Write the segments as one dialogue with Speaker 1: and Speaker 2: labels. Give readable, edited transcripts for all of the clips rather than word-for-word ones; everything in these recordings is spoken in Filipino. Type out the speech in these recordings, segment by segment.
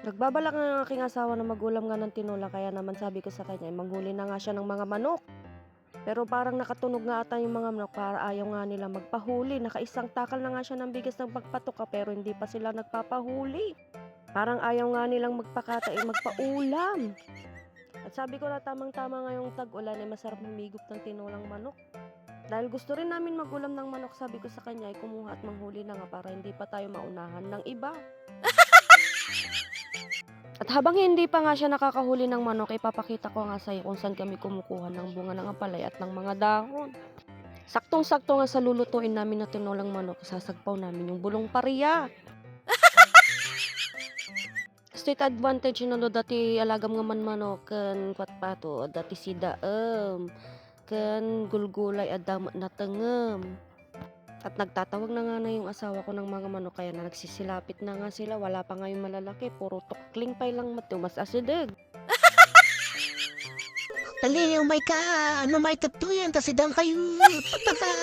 Speaker 1: Nagbabalak nga ang aking asawa na magulam nga ng tinola kaya naman sabi ko sa kanya, manghuli na nga siya ng mga manok. Pero parang nakatunog nga ata yung mga manok para ayaw nga nila magpahuli. Nakaisang takal na nga siya ng bigas ng pagpatuka pero hindi pa sila nagpapahuli. Parang ayaw nga nilang magpaulam. At sabi ko na tamang-tama ngayong tag-ulan ay masarap humigop ng tinolang manok. Dahil gusto rin namin magulam ng manok, sabi ko sa kanya ay kumuha at manghuli na nga para hindi pa tayo maunahan ng iba. At habang hindi pa nga siya nakakahuli ng manok, ipapakita ko nga sa'yo kung saan kami kumukuha ng bunga ng ampalaya at ng mga dahon. Saktong-sakto nga sa lulutuin namin na tinolang manok, sasagpaw namin yung bulong pariya. State advantage na no dati alagam nga man manok kan patpato dati sidaem kan gulgulay adam natengem. At nagtatawag na nga na yung asawa ko ng mga manok kaya na nagsisilapit na nga sila. Wala pa nga yung malalaki. Puro tukling pay lang matumas asidig.
Speaker 2: Dali, umay ka! Ano may katuyan? Tasidang kayo! Pataka!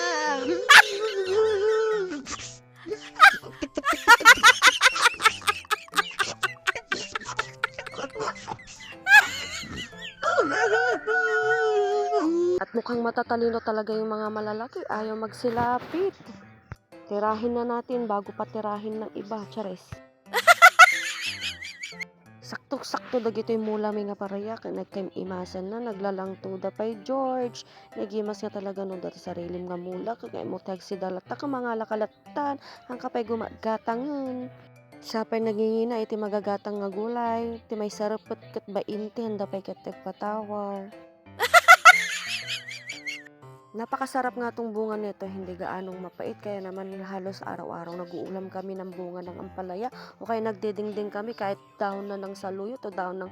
Speaker 1: At mukhang matatalino talaga yung mga malalaki. Ayaw magsilapit. Tirahin na natin bago pa tirahin ng iba. Chares. Sakto-sakto dagito yung mula may nga paraya. Nagkaimasan na. Naglalang tuda pay George. Nagimas nga talaga no dati sarilim nga mula. Kagay mo tag si dalata ka mga lakalatan. Ang kapay gumagatangan. Sapay nagingina iti magagatang nga gulay. Iti may sarapet kat bainti. Handa pay kat patawar. Napakasarap nga tong bunga nito, hindi gaanong mapait. Kaya naman halos araw-araw nag-uulam kami ng bunga ng ampalaya. O kaya nagdidingding kami kahit dahon na ng saluyot o dahon ng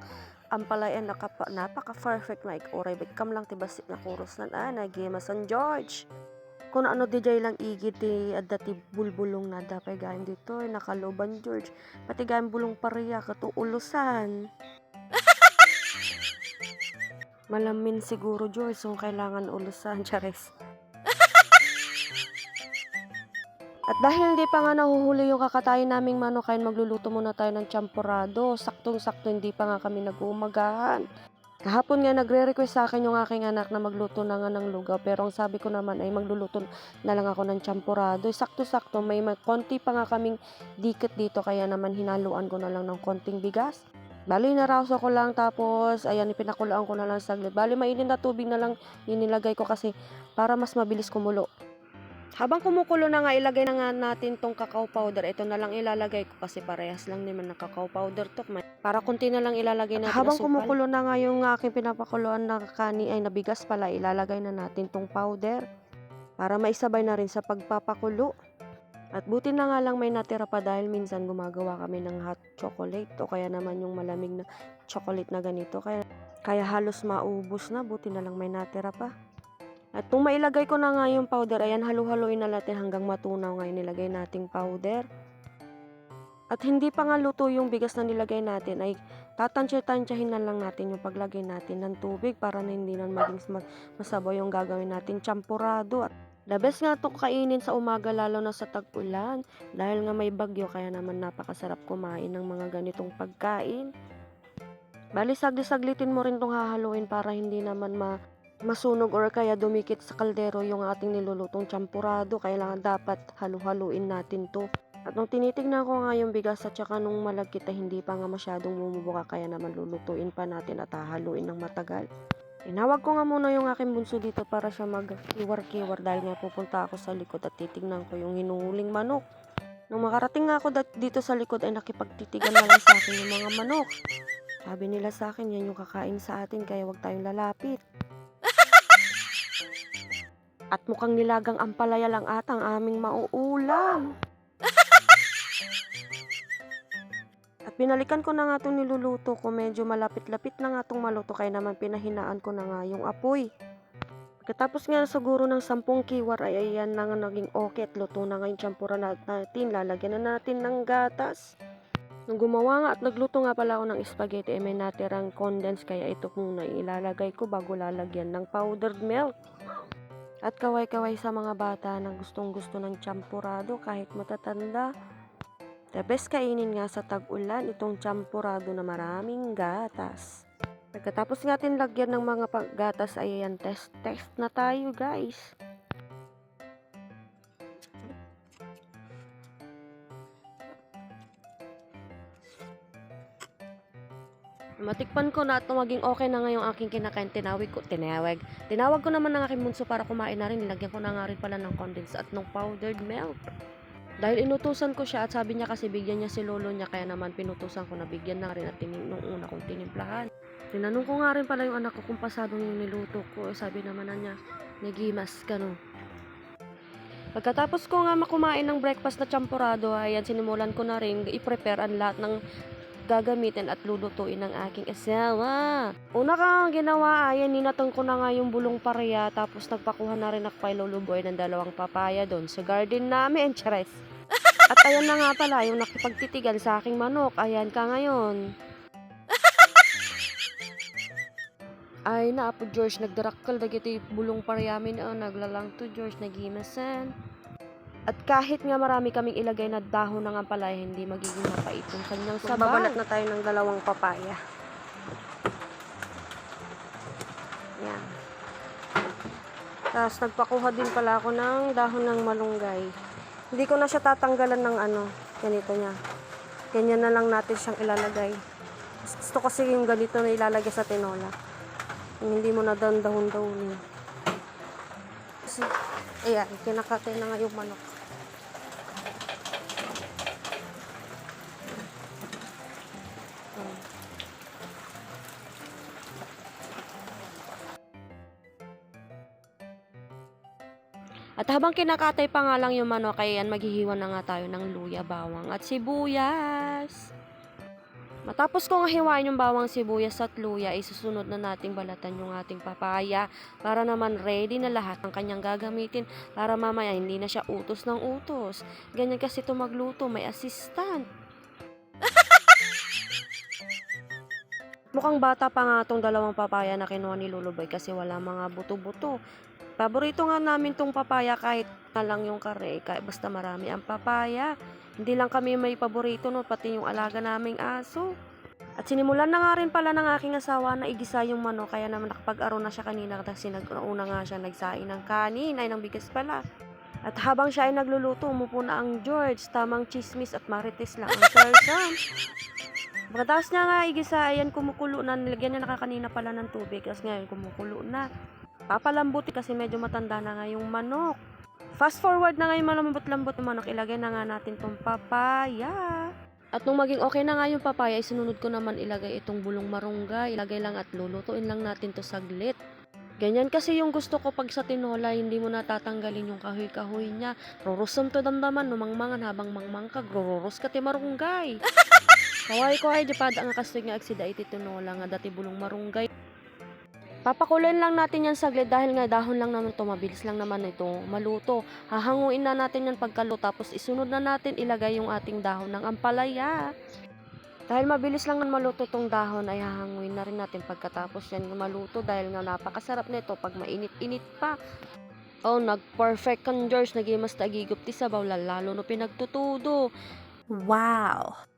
Speaker 1: ampalaya. Napaka-perfect na ikuray. Bekam lang tibasit na kuros na nagima San George. Kung ano DJ lang igit at dati bulbulong na dapay gayon dito. Nakaloban George. Pati gayon bulong pariya katuulusan. Malamin siguro George kung kailangan ulusan, chares. At dahil hindi pa nga nahuhuli yung kakatayin naming manok, kaya magluluto muna tayo ng champurado. Saktong-sakto hindi pa nga kami nag-uumagahan. Kahapon nga nagre-request sa akin yung aking anak na magluto na nga ng lugaw. Pero ang sabi ko naman ay magluluto na lang ako ng champurado. Sakto-sakto may konti pa nga kaming dikit dito kaya naman hinaluan ko na lang ng konting bigas. Bali, naraso ko lang tapos, ayan, ipinakuloan ko na lang saglit. Bali, mainit na tubig na lang inilagay ko kasi para mas mabilis kumulo. Habang kumukulo na nga, ilagay na nga natin tong cacao powder. Ito na lang ilalagay ko kasi parehas lang naman ng cacao powder to. Para kunti na lang ilalagay natin habang asukal. Kumukulo na nga yung aking pinapakuluan na kani ay nabigas pala, ilalagay na natin tong powder para maisabay na rin sa pagpapakulo. At buti na nga lang may natira pa dahil minsan gumagawa kami ng hot chocolate o kaya naman yung malamig na chocolate na ganito. Kaya halos maubos na, buti na lang may natira pa. At kung mailagay ko na nga yung powder, ayan, halu-haluin na natin hanggang matunaw nga yung nilagay nating powder. At hindi pa nga luto yung bigas na nilagay natin, ay tatansya-tansyahin na lang natin yung paglagay natin ng tubig para na hindi na maging masabaw yung gagawin natin champurado. At the best nga itong kainin sa umaga lalo na sa tag-ulan dahil nga may bagyo kaya naman napakasarap kumain ng mga ganitong pagkain. Bali saglit-saglitin mo rin itong hahaluin para hindi naman masunog or kaya dumikit sa kaldero yung ating nilulutong champurado. Kailangan dapat halu-haluin natin to. At nung tinitignan ko nga yung bigas at saka nung malagkit ay hindi pa nga masyadong bumubuka kaya naman lulutuin pa natin at hahaluin ng matagal. Tinawag ko nga muna yung aking bunso dito para siya mag-kiwar-kiwar dahil nga pupunta ako sa likod at titignan ko yung hinuhuling manok. Nung makarating nga ako dito sa likod ay nakipagtitigan na lang sa akin yung mga manok. Sabi nila sa akin yan yung kakain sa atin kaya wag tayong lalapit. At mukhang nilagang ampalaya lang ata ang aming mauulam. At binalikan ko na nga itong niluluto ko. Medyo malapit-lapit na nga itong maluto. Kaya naman pinahinaan ko na nga yung apoy. Pagkatapos nga siguro ng 10 kiwar ay ayan na nga naging okay. At luto na nga yung champura natin. Lalagyan na natin ng gatas. Nung gumawa nga at nagluto nga pala ako ng spaghetti ay may natirang condensed. Kaya ito muna ilalagay ko bago lalagyan ng powdered milk. At kaway-kaway sa mga bata na gustong-gusto ng champurado kahit matatanda. The best kainin nga sa tag-ulan itong champurado na maraming gatas. Pagkatapos natin lagyan ng mga gatas ay ayan, test na tayo guys. Matikpan ko na at maging okay na ngayong aking kinakain. Tinawag ko naman ng aking bunso para kumain na rin. Nilagyan ko na nga rin pala ng condensed at ng powdered milk. Dahil inutusan ko siya at sabi niya kasi bigyan niya si lolo niya, kaya naman pinutusan ko na bigyan na rin at nung una kong tinimplahan. Tinanong ko nga rin pala yung anak ko kung pasado yung niluto ko. Sabi naman na niya, nagimas ka no. Pagkatapos ko nga kumain ng breakfast na champurado, ayan, sinimulan ko na rin i-prepare ang lahat ng gagamitin at lulutuin ng aking asawa. Una kang ginawa, ayan, ninatong ko na nga yung bulong pareya, tapos nagpakuha na rin ako kay Lolo Boy ng 2 papaya doon sa garden namin, chares. At ayan na nga pala, yung nakipagtitigan sa aking manok, ayan ka ngayon. Ay na, Apo George, nagdarakal, dagiti bulong pareyamin, naglalang to George, nagimasan. At kahit nga marami kaming ilagay na dahon ng ampalaya, hindi magiging mapait yung kanyang sabaw. Magbabalat na tayo ng 2 papaya. Yan. Tapos nagpakuha din pala ako ng dahon ng malunggay. Hindi ko na siya tatanggalan ng ganito niya. Ganyan na lang natin siyang ilalagay. Gusto kasi yung ganito na ilalagay sa tinola. Yung hindi mo na dahon-dahonin. Kasi, ayan, kinakatay na nga yung manok. At habang kinakatay pa nga lang yung manok, ayan, maghihiwa na nga tayo ng luya, bawang at sibuyas. Matapos kong hiwain yung bawang, sibuyas at luya, isusunod na nating balatan yung ating papaya para naman ready na lahat ng kanyang gagamitin para mamaya hindi na siya utos ng utos. Ganyan kasi ito magluto, may assistant. Mukhang bata pa nga itong 2 papaya na kinuha ni Lolo Boy kasi wala mga buto-buto. Paborito nga namin tong papaya kahit na lang yung kare, kahit basta marami ang papaya. Hindi lang kami may paborito, no, pati yung alaga naming aso. At sinimulan na nga rin pala ng aking asawa na igisa yung manok, kaya naman nakapag-aro na siya kanina kasi nag-una nga siya nagsain ng kanin, ay ng bigas pala. At habang siya ay nagluluto, umupo na ang George, tamang chismis at marites lang ang person. Pagkatapos niya nga igisa, ayan, kumukulo na, nilagyan niya na kanina pala ng tubig, kasi ngayon kumukulo na. Papalambuti kasi medyo matanda na nga yung manok. Fast forward na nga yung malambot-lambot yung manok, ilagay na nga natin tong papaya. At nung maging okay na nga yung papaya, isunod ko naman ilagay itong bulong marunggay. Ilagay lang at lulutuin lang natin to saglit. Ganyan kasi yung gusto ko pag sa tinola, hindi mo natatanggalin yung kahoy-kahoy niya. Rurusam to damdaman, numangmangan habang mangmang ka, grururus ka ti marunggay. Kaway ko ay dipada nga kastig nga agsida iti tinola nga dati bulong marunggay. Papakuloyin lang natin yan saglit dahil nga dahon lang naman to, mabilis lang naman ito maluto. Hahanguin na natin yan pagkaluto, tapos isunod na natin ilagay yung ating dahon ng ampalaya. Dahil mabilis lang maluto tong dahon ay hahanguin na rin natin pagkatapos yan maluto dahil nga napakasarap nito pag mainit-init pa. Oh, nag-perfect kan George, nagimas tagigup ti sabaw lalo no pinagtutudo.
Speaker 2: Wow!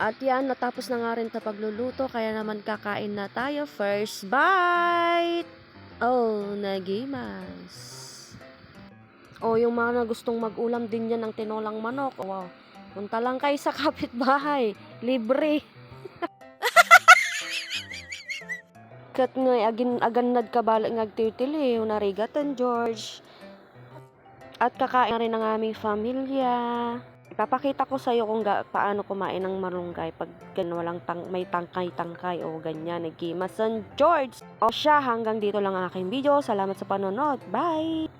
Speaker 1: At yan, natapos na nga rin sa pagluluto, kaya naman kakain na tayo. First bite! Oh, nagimas. Oh, yung mga gustong mag-ulam din yan ng tinolang manok. Oh, wow. Punta lang kayo sa kapitbahay. Libre. Kat nga, aganad ka bala ngagtitili. Unarigatan, George. At kakain na rin ng aming pamilya. Ipapakita ko sa iyo kung paano kumain ng malunggay pag walang may tangkay-tangkay o ganyan. Nagimasan George. O siya, hanggang dito lang ang aking video. Salamat sa panonood. Bye!